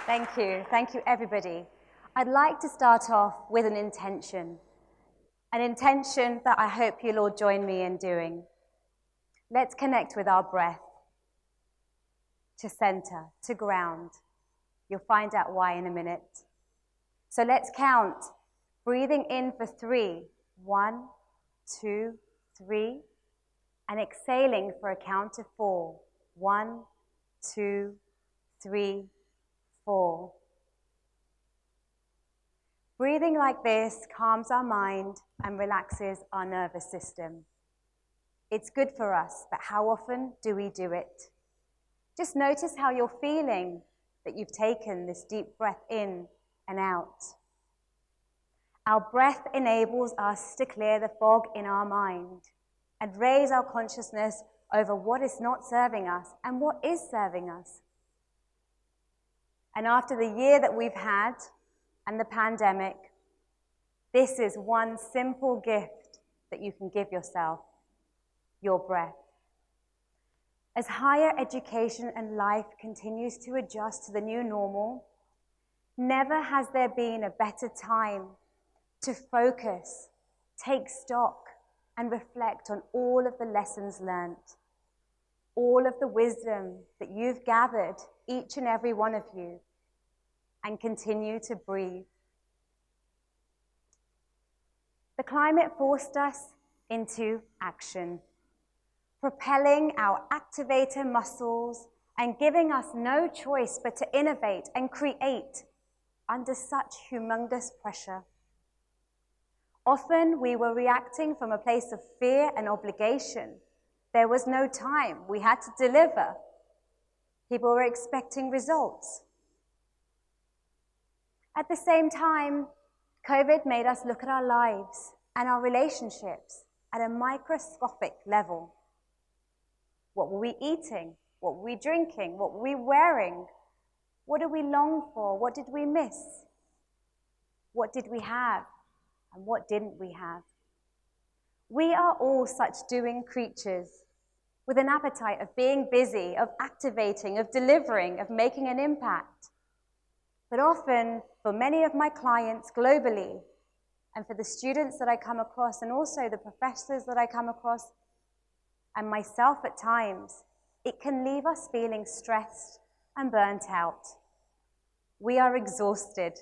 Thank you. Thank you, everybody. I'd like to start off with an intention that I hope you'll all join me in doing. Let's connect with our breath to center, to ground. You'll find out why in a minute. So let's count. Breathing in for 3. 1, 2, 3. And exhaling for a count of 4. 1, 2, 3, 4. Breathing like this calms our mind and relaxes our nervous system. It's good for us, but how often do we do it? Just notice how you're feeling that you've taken this deep breath in and out. Our breath enables us to clear the fog in our mind and raise our consciousness over what is not serving us and what is serving us. And after the year that we've had and the pandemic, this is one simple gift that you can give yourself, your breath. As higher education and life continues to adjust to the new normal, never has there been a better time to focus, take stock, and reflect on all of the lessons learnt, all of the wisdom that you've gathered, each and every one of you, and continue to breathe. The climate forced us into action, propelling our activator muscles and giving us no choice but to innovate and create under such humongous pressure. Often we were reacting from a place of fear and obligation. There was no time. We had to deliver. People were expecting results. At the same time, COVID made us look at our lives and our relationships at a microscopic level. What were we eating? What were we drinking? What were we wearing? What did we long for? What did we miss? What did we have? And what didn't we have? We are all such doing creatures with an appetite of being busy, of activating, of delivering, of making an impact. But often, for many of my clients globally, and for the students that I come across, and also the professors that I come across, and myself at times, it can leave us feeling stressed and burnt out. We are exhausted.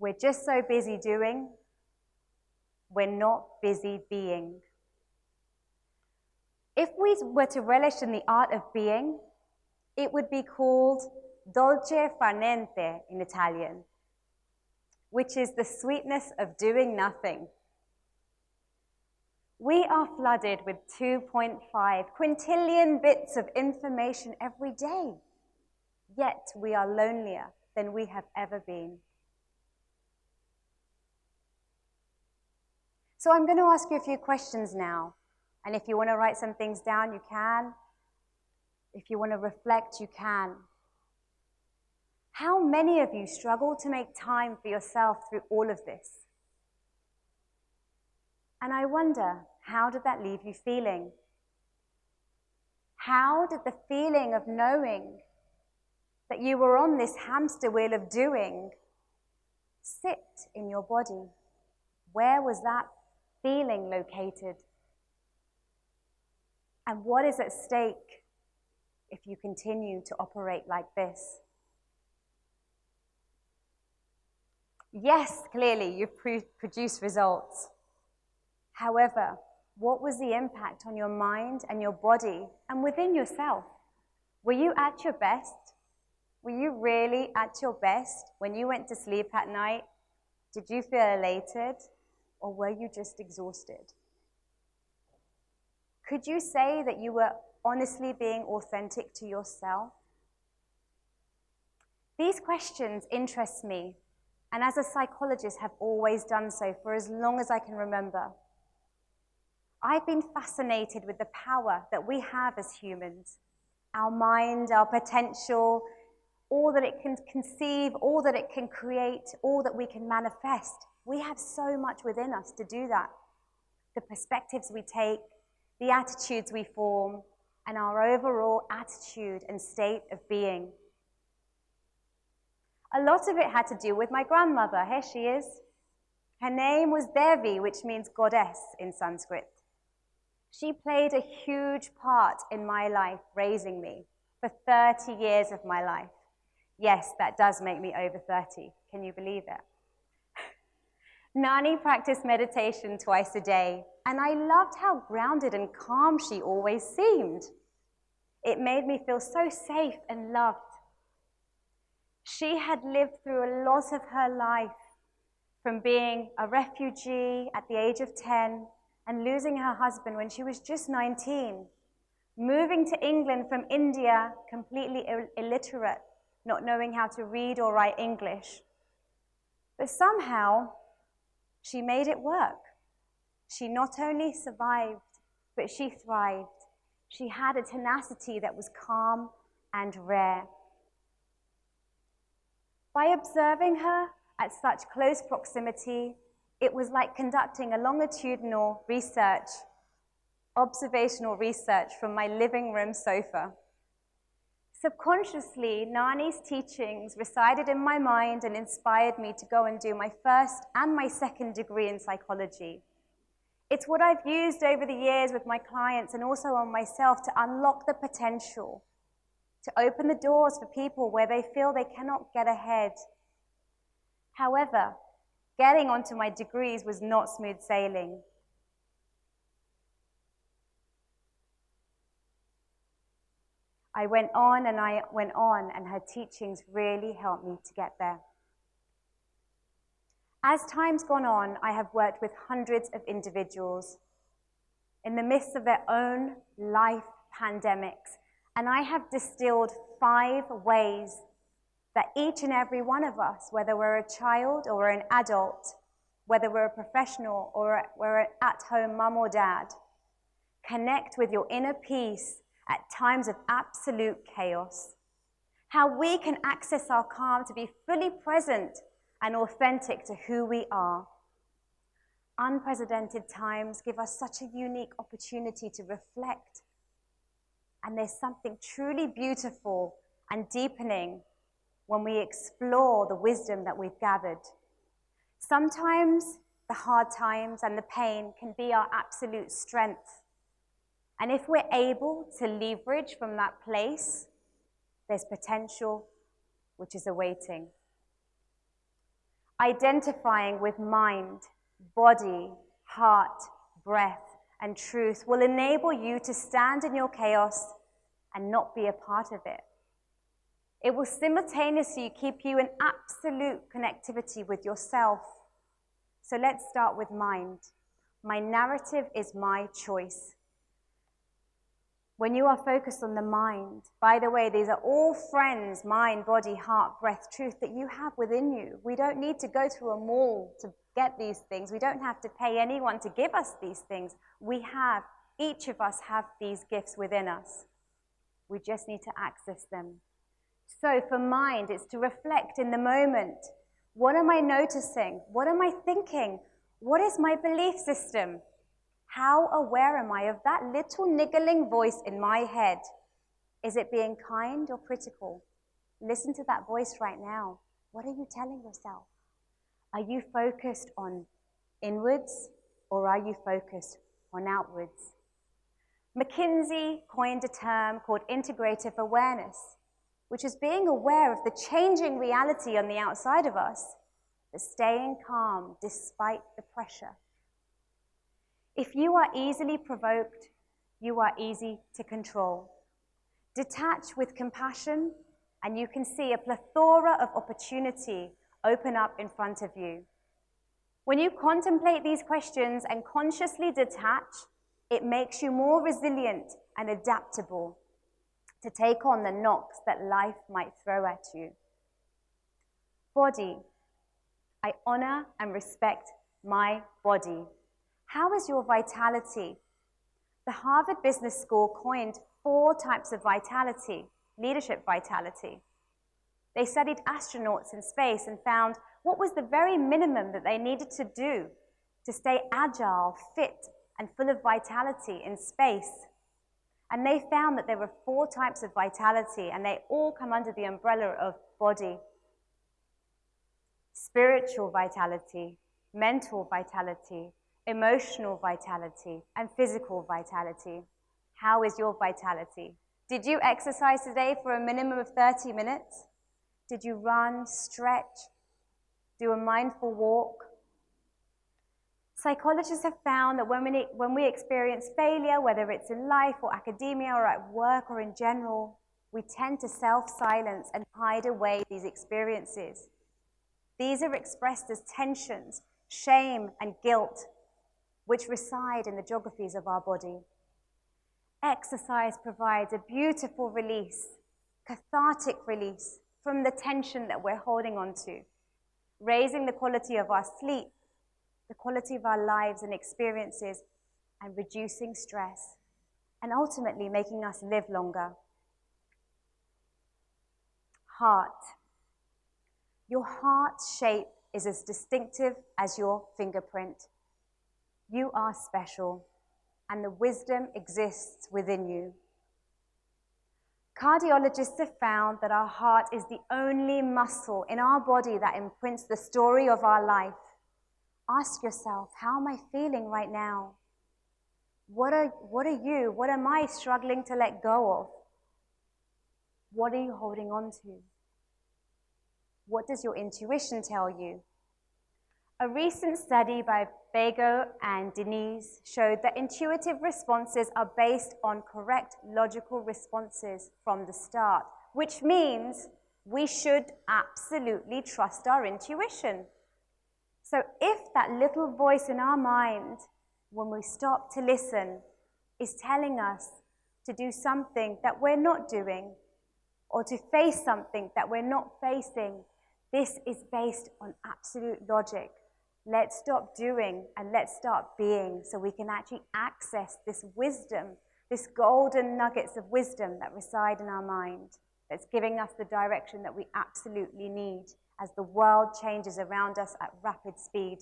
We're just so busy doing, we're not busy being. If we were to relish in the art of being, it would be called dolce far niente in Italian, which is the sweetness of doing nothing. We are flooded with 2.5 quintillion bits of information every day, yet we are lonelier than we have ever been. So I'm going to ask you a few questions now, and if you want to write some things down, you can. If you want to reflect, you can. How many of you struggle to make time for yourself through all of this? And I wonder, how did that leave you feeling? How did the feeling of knowing that you were on this hamster wheel of doing sit in your body? Where was that feeling located? And what is at stake if you continue to operate like this? Yes, clearly you've produced results. However, what was the impact on your mind and your body and within yourself? Were you at your best? Were you really at your best when you went to sleep at night? Did you feel elated, or were you just exhausted? Could you say that you were honestly being authentic to yourself? These questions interest me, and as a psychologist have always done so for as long as I can remember. I've been fascinated with the power that we have as humans, our mind, our potential, all that it can conceive, all that it can create, all that we can manifest. We have so much within us to do that. The perspectives we take, the attitudes we form, and our overall attitude and state of being. A lot of it had to do with my grandmother. Here she is. Her name was Devi, which means goddess in Sanskrit. She played a huge part in my life, raising me for 30 years of my life. Yes, that does make me over 30. Can you believe it? Nani practiced meditation twice a day, and I loved how grounded and calm she always seemed. It made me feel so safe and loved. She had lived through a lot of her life, from being a refugee at the age of 10 and losing her husband when she was just 19, moving to England from India completely illiterate, not knowing how to read or write English. But somehow, she made it work. She not only survived, but she thrived. She had a tenacity that was calm and rare. By observing her at such close proximity, it was like conducting a longitudinal research, observational research from my living room sofa. Subconsciously, Nani's teachings resided in my mind and inspired me to go and do my first and my second degree in psychology. It's what I've used over the years with my clients and also on myself to unlock the potential, to open the doors for people where they feel they cannot get ahead. However, getting onto my degrees was not smooth sailing. I went on, and her teachings really helped me to get there. As time's gone on, I have worked with hundreds of individuals in the midst of their own life pandemics, and I have distilled 5 ways that each and every one of us, whether we're a child or we're an adult, whether we're a professional or we're an at-home mum or dad, connect with your inner peace at times of absolute chaos. How we can access our calm to be fully present and authentic to who we are. Unprecedented times give us such a unique opportunity to reflect. And there's something truly beautiful and deepening when we explore the wisdom that we've gathered. Sometimes the hard times and the pain can be our absolute strength. And if we're able to leverage from that place, there's potential which is awaiting. Identifying with mind, body, heart, breath, and truth will enable you to stand in your chaos and not be a part of it. It will simultaneously keep you in absolute connectivity with yourself. So let's start with mind. My narrative is my choice. When you are focused on the mind, by the way, these are all friends, mind, body, heart, breath, truth, that you have within you. We don't need to go to a mall to get these things. We don't have to pay anyone to give us these things. Each of us have these gifts within us. We just need to access them. So for mind, it's to reflect in the moment. What am I noticing? What am I thinking? What is my belief system? How aware am I of that little niggling voice in my head? Is it being kind or critical? Listen to that voice right now. What are you telling yourself? Are you focused on inwards or are you focused on outwards? McKinsey coined a term called integrative awareness, which is being aware of the changing reality on the outside of us, but staying calm despite the pressure. If you are easily provoked, you are easy to control. Detach with compassion, and you can see a plethora of opportunity open up in front of you. When you contemplate these questions and consciously detach, it makes you more resilient and adaptable to take on the knocks that life might throw at you. Body. I honor and respect my body. How is your vitality? The Harvard Business School coined 4 types of vitality, leadership vitality. They studied astronauts in space and found what was the very minimum that they needed to do to stay agile, fit, and full of vitality in space. And they found that there were 4 types of vitality, and they all come under the umbrella of body. Spiritual vitality, mental vitality, emotional vitality, and physical vitality. How is your vitality? Did you exercise today for a minimum of 30 minutes? Did you run, stretch, do a mindful walk? Psychologists have found that when we experience failure, whether it's in life or academia or at work or in general, we tend to self-silence and hide away these experiences. These are expressed as tensions, shame, and guilt, which reside in the geographies of our body. Exercise provides a beautiful release, cathartic release from the tension that we're holding on to, raising the quality of our sleep, the quality of our lives and experiences, and reducing stress, and ultimately making us live longer. Heart. Your heart's shape is as distinctive as your fingerprint. You are special, and the wisdom exists within you. Cardiologists have found that our heart is the only muscle in our body that imprints the story of our life. Ask yourself, how am I feeling right now? What am I struggling to let go of? What are you holding on to? What does your intuition tell you? A recent study by Bego and Denise showed that intuitive responses are based on correct logical responses from the start, which means we should absolutely trust our intuition. So if that little voice in our mind, when we stop to listen, is telling us to do something that we're not doing, or to face something that we're not facing, this is based on absolute logic. Let's stop doing and let's start being, so we can actually access this wisdom, this golden nuggets of wisdom that reside in our mind, that's giving us the direction that we absolutely need as the world changes around us at rapid speed.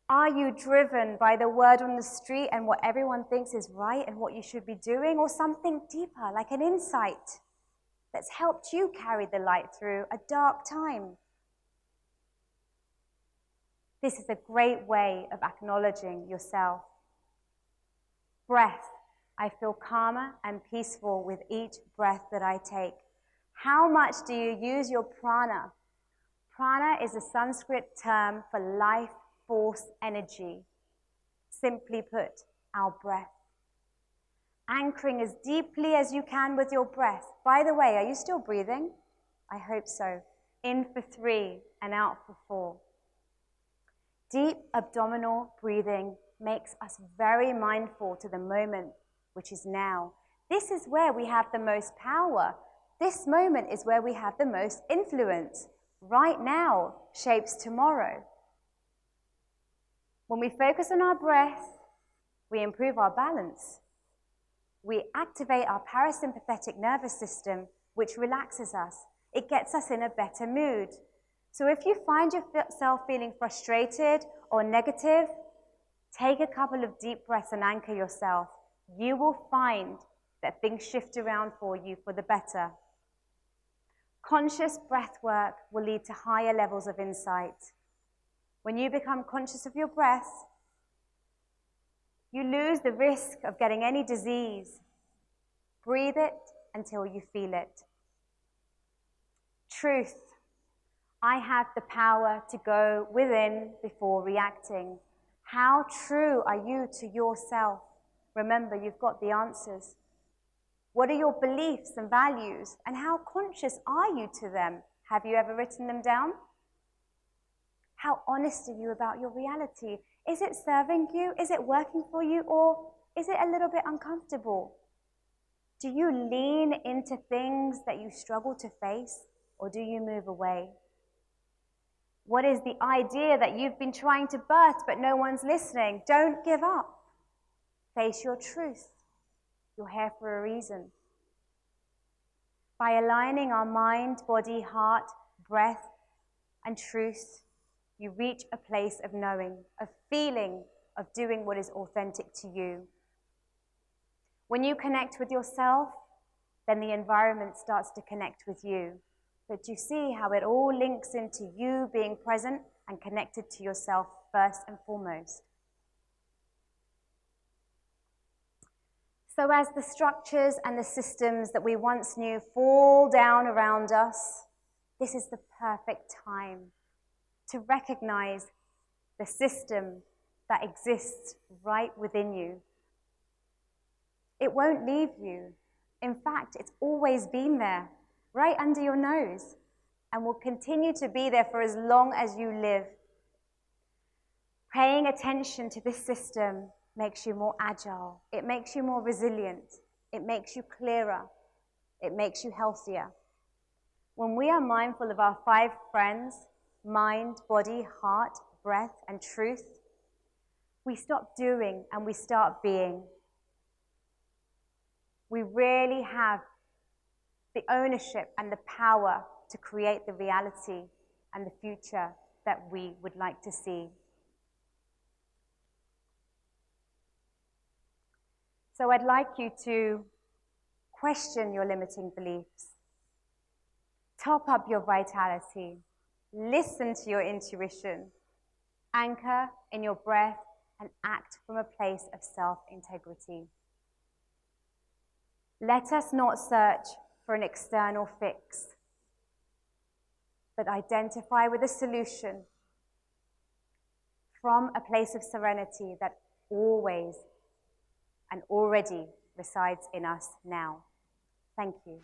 Are you driven by the word on the street and what everyone thinks is right and what you should be doing, or something deeper, like an insight that's helped you carry the light through a dark time? This is a great way of acknowledging yourself. Breath. I feel calmer and peaceful with each breath that I take. How much do you use your prana? Prana is a Sanskrit term for life force energy. Simply put, our breath. Anchoring as deeply as you can with your breath. By the way, are you still breathing? I hope so. In for 3 and out for 4. Deep abdominal breathing makes us very mindful to the moment, which is now. This is where we have the most power. This moment is where we have the most influence. Right now shapes tomorrow. When we focus on our breath, we improve our balance. We activate our parasympathetic nervous system, which relaxes us. It gets us in a better mood. So if you find yourself feeling frustrated or negative, take a couple of deep breaths and anchor yourself. You will find that things shift around for you for the better. Conscious breath work will lead to higher levels of insight. When you become conscious of your breath, you lose the risk of getting any disease. Breathe it until you feel it. Truth. I have the power to go within before reacting. How true are you to yourself? Remember, you've got the answers. What are your beliefs and values, and how conscious are you to them? Have you ever written them down? How honest are you about your reality? Is it serving you? Is it working for you? Or is it a little bit uncomfortable? Do you lean into things that you struggle to face, or do you move away? What is the idea that you've been trying to birth but no one's listening? Don't give up. Face your truth. You're here for a reason. By aligning our mind, body, heart, breath, and truth, you reach a place of knowing, of feeling, of doing what is authentic to you. When you connect with yourself, then the environment starts to connect with you. But you see how it all links into you being present and connected to yourself first and foremost. So as the structures and the systems that we once knew fall down around us, this is the perfect time to recognize the system that exists right within you. It won't leave you. In fact, it's always been there, right under your nose, and will continue to be there for as long as you live. Paying attention to this system makes you more agile. It makes you more resilient. It makes you clearer. It makes you healthier. When we are mindful of our 5 friends, mind, body, heart, breath, and truth, we stop doing and we start being. We really have the ownership and the power to create the reality and the future that we would like to see. So I'd like you to question your limiting beliefs, top up your vitality, listen to your intuition, anchor in your breath, and act from a place of self-integrity. Let us not search for an external fix, but identify with a solution from a place of serenity that always and already resides in us now. Thank you.